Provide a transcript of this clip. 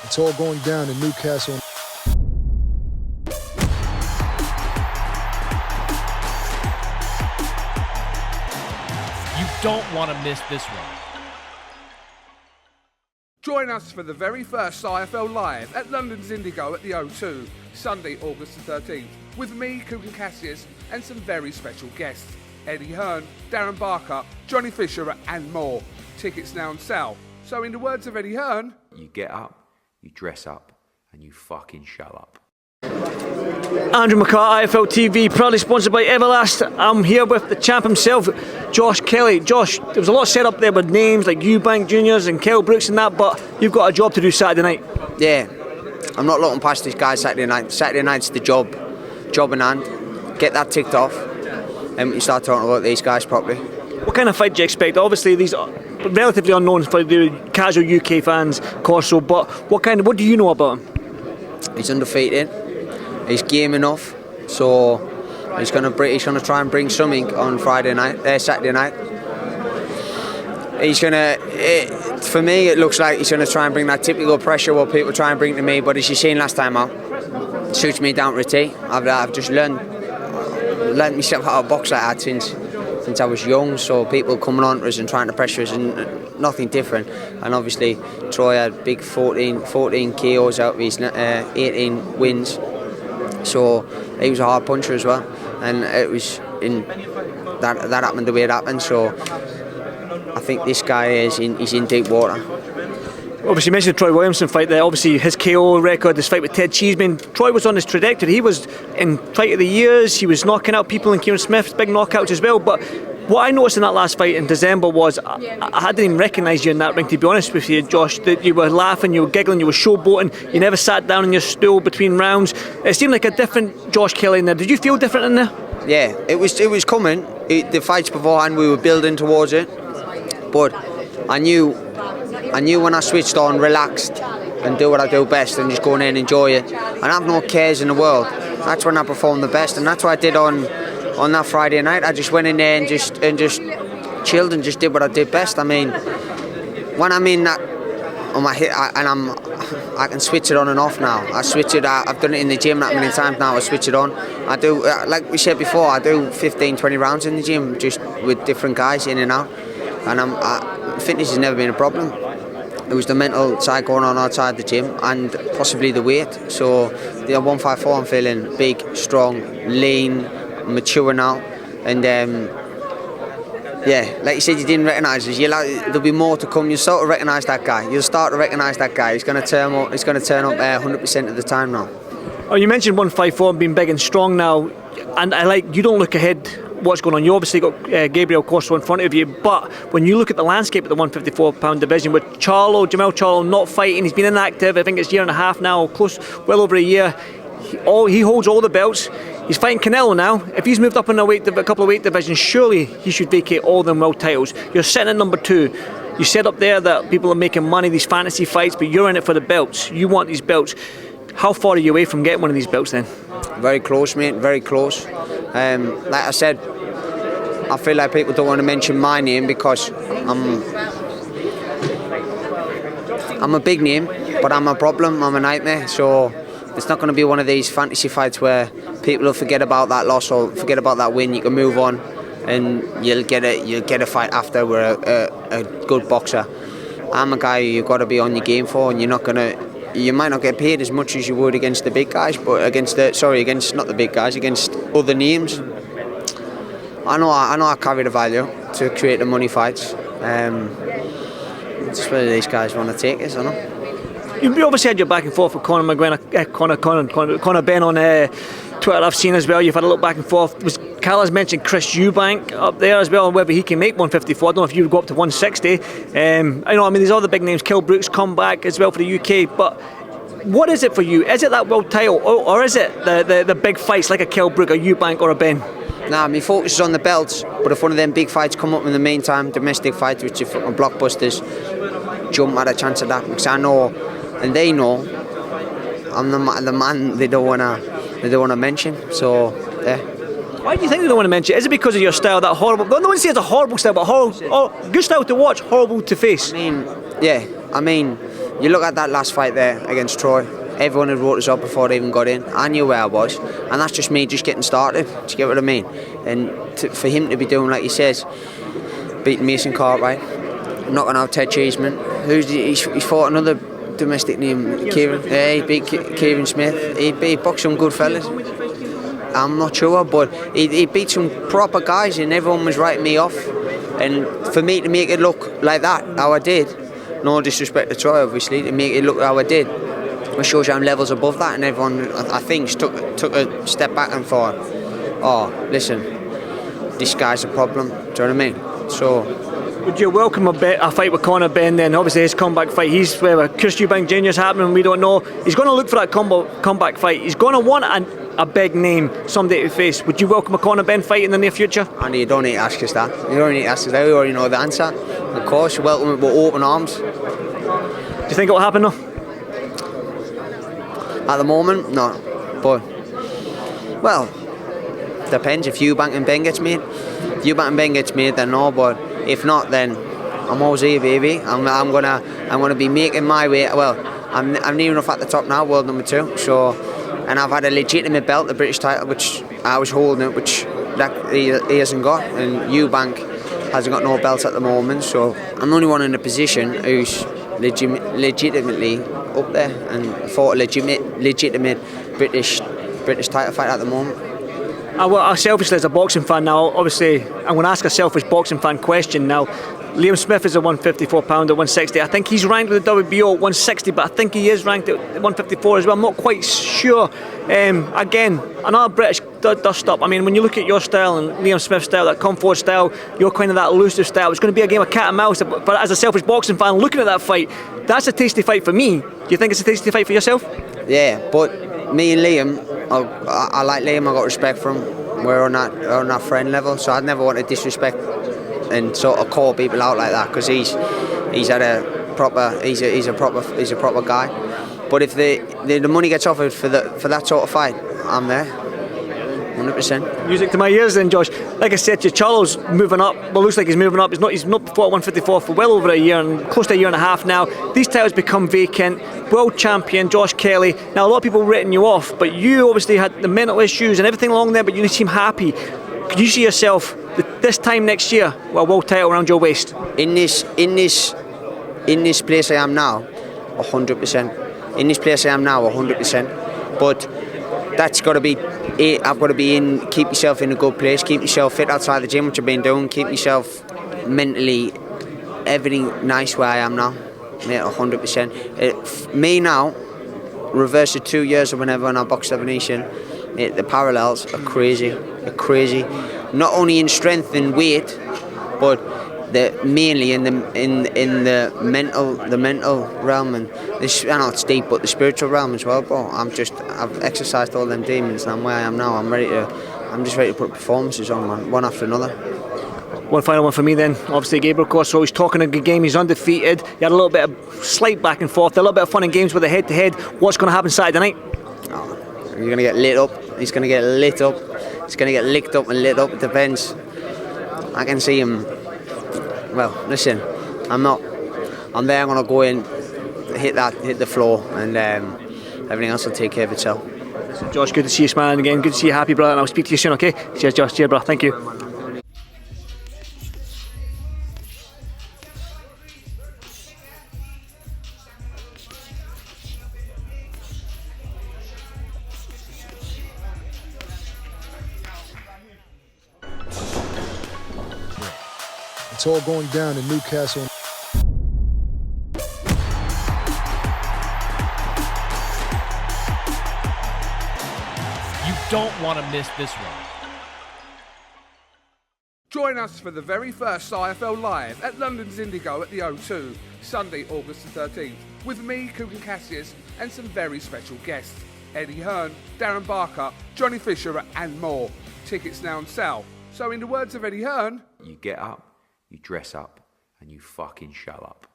It's all going down in Newcastle. You don't want to miss this one. Join us for the very first IFL Live at London's Indigo at the O2, Sunday, August the 13th, with me, Cook and Cassius, and some very special guests. Eddie Hearn, Darren Barker, Johnny Fisher and more. Tickets now on sale. So in the words of Eddie Hearn, you get up, you dress up, and you fucking show up. Andrew McCART, IFL TV, proudly sponsored by Everlast. I'm here with the champ himself, Josh Kelly. Josh, there was a lot set up there with names like Eubank Juniors and Kell Brooks and that, but you've got a job to do Saturday night. Yeah, I'm not looking past this guy Saturday night. Saturday night's the job in hand. Get that ticked off, and we can start talking about these guys properly. What kind of fight do you expect? Obviously, these are relatively unknown for the casual UK fans, Corzo, but what do you know about him? He's undefeated. He's game enough, so he's gonna try and bring something on Saturday night. For me, it looks like he's gonna try and bring that typical pressure what people try and bring to me. But as you seen last time out, it suits me down to a T. I've just learned myself how to box like that since I was young. So people coming on to us and trying to pressure us, and nothing different. And obviously, Troy had big 14 KOs out of his 18 wins. So he was a hard puncher as well, and it was that happened the way it happened. So I think this guy he's in deep water. Obviously, you mentioned the Troy Williamson fight there. Obviously, his KO record, his fight with Ted Cheeseman. Troy was on his trajectory. He was in fight of the years. He was knocking out people in Kieran Smith's big knockouts as well. But what I noticed in that last fight in December was I didn't even recognise you in that ring, to be honest with you, Josh. That you were laughing, you were giggling, you were showboating. You never sat down on your stool between rounds. It seemed like a different Josh Kelly in there. Did you feel different in there? Yeah, it was coming. The fights beforehand, we were building towards it. But I knew when I switched on, relaxed, and do what I do best, and just go in there and enjoy it, and have no cares in the world. That's when I perform the best, and that's what I did on that Friday night. I just went in there and just chilled and just did what I did best. I mean, when I'm in that on my hit, I can switch it on and off now. I switch it. I've done it in the gym that many times now. I switch it on. I do, like we said before, I do 15, 20 rounds in the gym just with different guys in and out, and fitness has never been a problem. It was the mental side going on outside the gym, and possibly the weight. So the 154, I'm feeling big, strong, lean, mature now, and yeah, like you said, you didn't recognise us. There'll be more to come. You'll start to recognise that guy. You'll start to recognise that guy. He's going to turn up. He's going to turn up 100% of the time now. Oh, you mentioned 154 and being big and strong now, and you don't look ahead. What's going on? You obviously got Gabriel Corzo in front of you, but when you look at the landscape of the 154-pound division with Charlo, Charlo not fighting, he's been inactive. I think it's a year and a half now, well over a year. He holds all the belts. He's fighting Canelo now. If he's moved up in a couple of weight divisions, surely he should vacate all them world titles. You're sitting at number 2. You said up there that people are making money, these fantasy fights, but you're in it for the belts. You want these belts. How far are you away from getting one of these belts then? Very close, mate, very close. Like I said, I feel like people don't want to mention my name because I'm a big name, but I'm a problem, I'm a nightmare. So it's not going to be one of these fantasy fights where people will forget about that loss or forget about that win. You can move on, and you'll get a fight after. We're a good boxer. I'm a guy you've got to be on your game for, and you might not get paid as much as you would against the big guys, but against not the big guys, against other names. I know I carry the value to create the money fights. It's whether these guys want to take us or not. You obviously had your back and forth with Conor Benn on Twitter. I've seen as well. You've had a little back and forth. Call's mentioned Chris Eubank up there as well, and whether he can make 154. I don't know if you would go up to 160. These other big names. Kell Brooks come back as well for the UK. But what is it for you? Is it that world title, or is it the big fights like a Kell Brook, a Eubank, or a Benn? Nah, my focus is on the belts, but if one of them big fights come up in the meantime, domestic fights, which are fucking blockbusters, jump at a chance of that, because I know, and they know, I'm the man they don't wanna mention. So yeah. Why do you think they don't want to mention it? Is it because of your style, that horrible? No one says it's a horrible style, but good style to watch, horrible to face. I mean, you look at that last fight there against Troy. Everyone had wrote us up before they even got in. I knew where I was, and that's just me just getting started. Do you get what I mean? And for him to be doing like he says, beating Mason Cartwright, knocking out Ted Cheeseman, he's fought another domestic name, Kieran. Yeah, he beat Kieran Smith. He boxed some good fellas. I'm not sure, but he beat some proper guys, and everyone was writing me off. And for me to make it look like that, how I did, no disrespect to Troy, obviously, to make it look how I did, it shows you I'm levels above that, and everyone, I think, took a step back and thought, oh, listen, this guy's a problem. Do you know what I mean? So, would you welcome a fight with Conor Benn then? Obviously his comeback fight, he's where Chris Eubank Jr is happening, we don't know. He's going to look for that comeback fight. He's going to want a big name, somebody to face. Would you welcome a Conor Benn fight in the near future? And you don't need to ask us that. You don't need to ask us that. We already know the answer. Of course, you welcome it with open arms. Do you think it will happen though? At the moment, no. But, well, depends. If Eubank and Benn gets made, then no. But if not, then I'm always here, baby. I'm gonna be making my way. Well, I'm near enough at the top now, world number 2. So, and I've had a legitimate belt, the British title, which I was holding it, which that he hasn't got, and Eubank hasn't got no belts at the moment. So I'm the only one in a position who's legitimately up there and fought a legitimate British title fight at the moment. Well, selfishly as a boxing fan now, obviously I'm going to ask a selfish boxing fan question now. Liam Smith is a 154 pounder, 160. I think he's ranked with the WBO at 160, but I think he is ranked at 154 as well. I'm not quite sure. Again, another British dust up. I mean, when you look at your style and Liam Smith's style, that come forward style, you're kind of that elusive style. It's going to be a game of cat and mouse. But as a selfish boxing fan, looking at that fight, that's a tasty fight for me. Do you think it's a tasty fight for yourself? Yeah, but me and Liam, I like Liam. I got respect for him. We're on that friend level, so I'd never want to disrespect and sort of call people out like that, because he's a proper guy. But if the money gets offered for that sort of fight, I'm there, 100%. Music to my ears then, Josh. Like I said, Charlo's moving up. Well, looks like he's moving up. He's not fought 154 for well over a year, and close to a year and a half now. These titles become vacant. World champion Josh Kelly. Now a lot of people written you off, but you obviously had the mental issues and everything along there, but you seem happy. Could you see yourself this time next year with a world title around your waist? In this place I am now, 100%. In this place I am now, 100%. But that's got to be it. I've got to be keep yourself in a good place, keep yourself fit outside the gym, which I've been doing, keep yourself mentally, everything nice where I am now. Mate, 100%. Me now, reverse to 2 years or whenever when I boxed the Venetian, the parallels are crazy. They're crazy. Not only in strength and weight, but mainly in the mental realm, and this, I know it's deep, but the spiritual realm as well, bro. I've exercised all them demons, and I'm where I am now. I'm just ready to put performances on, man, one after another. One final one for me then. Obviously Gabriel Corzo, he's talking a good game, he's undefeated. He had a little bit of slight back and forth, a little bit of fun in games with a head-to-head. What's going to happen Saturday night? Oh, you're going to get lit up. He's going to get lit up. He's going to get licked up and lit up. It depends. I can see him. Well, listen, I'm there. I'm going to go in, hit the floor, and everything else will take care of itself. Josh, good to see you smiling again. Good to see you happy, brother. And I'll speak to you soon, okay? Cheers, Josh. Cheers, brother. Thank you. It's all going down in Newcastle. You don't want to miss this one. Join us for the very first IFL Live at London's Indigo at the O2, Sunday, August the 13th, with me, Kugan Cassius, and some very special guests. Eddie Hearn, Darren Barker, Johnny Fisher, and more. Tickets now on sale. So in the words of Eddie Hearn, You get up, you dress up, and you fucking show up.